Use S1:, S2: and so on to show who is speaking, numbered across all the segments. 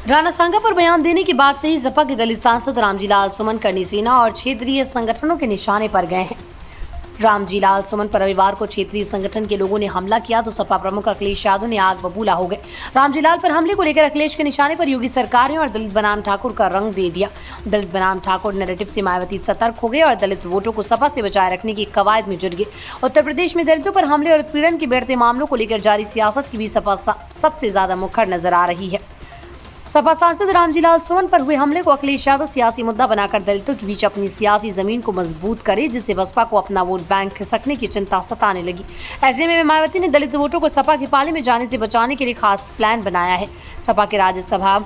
S1: राणा सांगा पर बयान देने के बाद से ही सपा के दलित सांसद रामजी लाल सुमन करनी सेना और क्षेत्रीय संगठनों के निशाने पर गए हैं। रामजी लाल सुमन पर रविवार को क्षेत्रीय संगठन के लोगों ने हमला किया तो सपा प्रमुख अखिलेश यादव ने आग बबूला हो गए। रामजी लाल पर हमले को लेकर अखिलेश के निशाने पर योगी सरकार ने और दलित बनाम ठाकुर का रंग दे दिया। दलित बनाम ठाकुर नैरेटिव से मायावती सतर्क हो गए और दलित वोटों को सपा से बचाए रखने की कवायद में जुट गए। उत्तर प्रदेश में दलितों पर हमले और उत्पीड़न के बढ़ते मामलों को लेकर जारी सियासत की भी सपा सबसे ज्यादा मुखर नजर आ रही है। सपा सांसद रामजी लाल सुमन पर हुए हमले को अखिलेश यादव सियासी मुद्दा बनाकर दलितों के बीच अपनी सियासी जमीन को मजबूत करे, जिससे बसपा को अपना वोट बैंक खिसकने की चिंता सताने लगी। ऐसे में मायावती ने दलित वोटों को सपा के पाले में जाने से बचाने के लिए खास प्लान बनाया है। सपा के राज्यसभा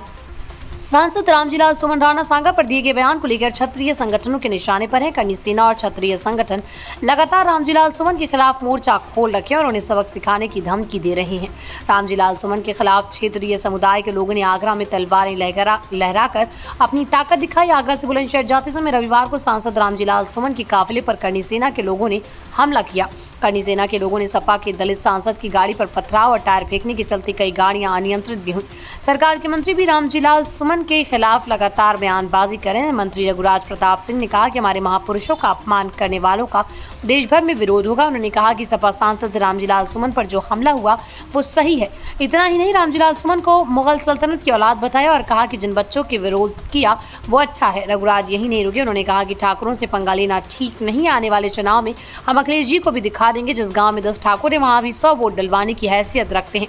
S1: सांसद रामजी लाल सुमन राणा सांगा पर दिए गए बयान को लेकर क्षत्रिय संगठनों के निशाने पर है। करनी सेना और क्षत्रिय संगठन लगातार रामजी लाल सुमन के खिलाफ मोर्चा खोल रखे और उन्हें सबक सिखाने की धमकी दे रहे हैं। रामजी लाल सुमन के खिलाफ क्षेत्रीय समुदाय के लोगों ने आगरा में तलवारें लहराकर अपनी ताकत दिखाई। आगरा से बुलंदशहर जाते समय रविवार को सांसद रामजी लाल सुमन के काफिले पर करनी सेना के लोगों ने हमला किया। करनी सेना के लोगों ने सपा के दलित सांसद की गाड़ी पर पथराव और टायर फेंकने के चलते कई गाड़ियां अनियंत्रित भी हुई। सरकार के मंत्री भी रामजी लाल सुमन के खिलाफ लगातार बयानबाजी कर रहे हैं। मंत्री रघुराज प्रताप सिंह ने कहा कि हमारे महापुरुषों का अपमान करने वालों का देश भर में विरोध होगा। उन्होंने कहा कि सपा सांसद रामजी लाल सुमन पर जो हमला हुआ वो सही है। इतना ही नहीं, रामजी लाल सुमन को मुगल सल्तनत की औलाद बताया और कहा कि जिन बच्चों के विरोध किया वो अच्छा है। रघुराज यही नहीं रुके, उन्होंने कहा कि ठाकुरों से पंगा लेना ठीक नहीं। आने वाले चुनाव में हम अखिलेश जी को भी दिखा देंगे, जिस गांव में 10 ठाकुर है वहां भी 100 वोट डलवाने की हैसियत रखते हैं।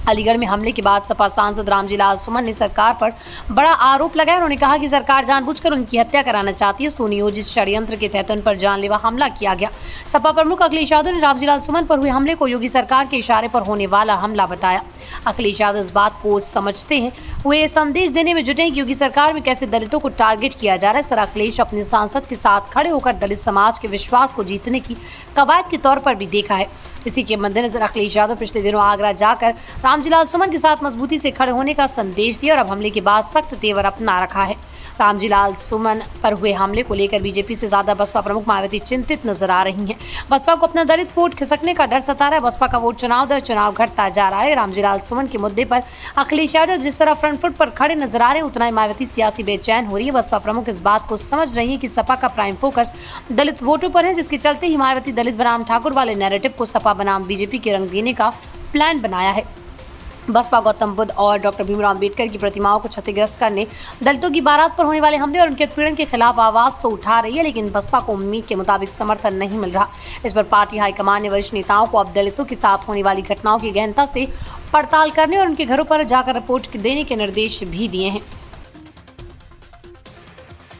S1: अलीगढ़ में हमले के बाद सपा सांसद रामजी लाल सुमन ने सरकार पर बड़ा आरोप लगाया। उन्होंने कहा कि सरकार जानबूझकर उनकी हत्या कराना चाहती है। सुनियोजित षड्यंत्र के तहत उन पर जानलेवा हमला किया गया। सपा प्रमुख अखिलेश यादव ने रामजी लाल सुमन पर हुए हमले को योगी सरकार के इशारे पर होने वाला हमला बताया। अखिलेश यादव इस बात को समझते हैं, वो ये संदेश देने में जुटे कि योगी सरकार में कैसे दलितों को टारगेट किया जा रहा है। सर अखिलेश अपने सांसद के साथ खड़े होकर दलित समाज के विश्वास को जीतने की कवायद के तौर पर भी देखा है। इसी के मद्देनजर अखिलेश यादव पिछले दिनों आगरा जाकर रामजी लाल सुमन के साथ मजबूती से खड़े होने का संदेश दिया और अब हमले के बाद सख्त तेवर अपना रखा है। रामजी लाल सुमन पर हुए हमले को लेकर बीजेपी से ज्यादा बसपा प्रमुख मायावती चिंतित नजर आ रही हैं। बसपा को अपना दलित वोट खिसकने का डर सता रहा है। बसपा का वोट चुनाव दर चुनाव घटता जा रहा है। रामजी लाल सुमन के मुद्दे पर अखिलेश यादव जिस तरह फ्रंट फुट पर खड़े नजर आ रहे हैं, उतना ही मायावती सियासी बेचैन हो रही है। बसपा प्रमुख इस बात को समझ रही है कि सपा का प्राइम फोकस दलित वोटों पर है, जिसके चलते ही मायावती दलित बनाम ठाकुर वाले नैरेटिव को सपा बनाम बीजेपी के रंग देने का प्लान बनाया है। बसपा गौतम बुद्ध और डॉक्टर भीमराव अम्बेडकर की प्रतिमाओं को क्षतिग्रस्त करने, दलितों की बारात पर होने वाले हमले और उनके उत्पीड़न के खिलाफ आवाज तो उठा रही है, लेकिन बसपा को उम्मीद के मुताबिक समर्थन नहीं मिल रहा। इस पर पार्टी हाईकमान ने वरिष्ठ नेताओं को अब दलितों के साथ होने वाली घटनाओं की गहनता से पड़ताल करने और उनके घरों पर जाकर रिपोर्ट देने के निर्देश भी दिए हैं।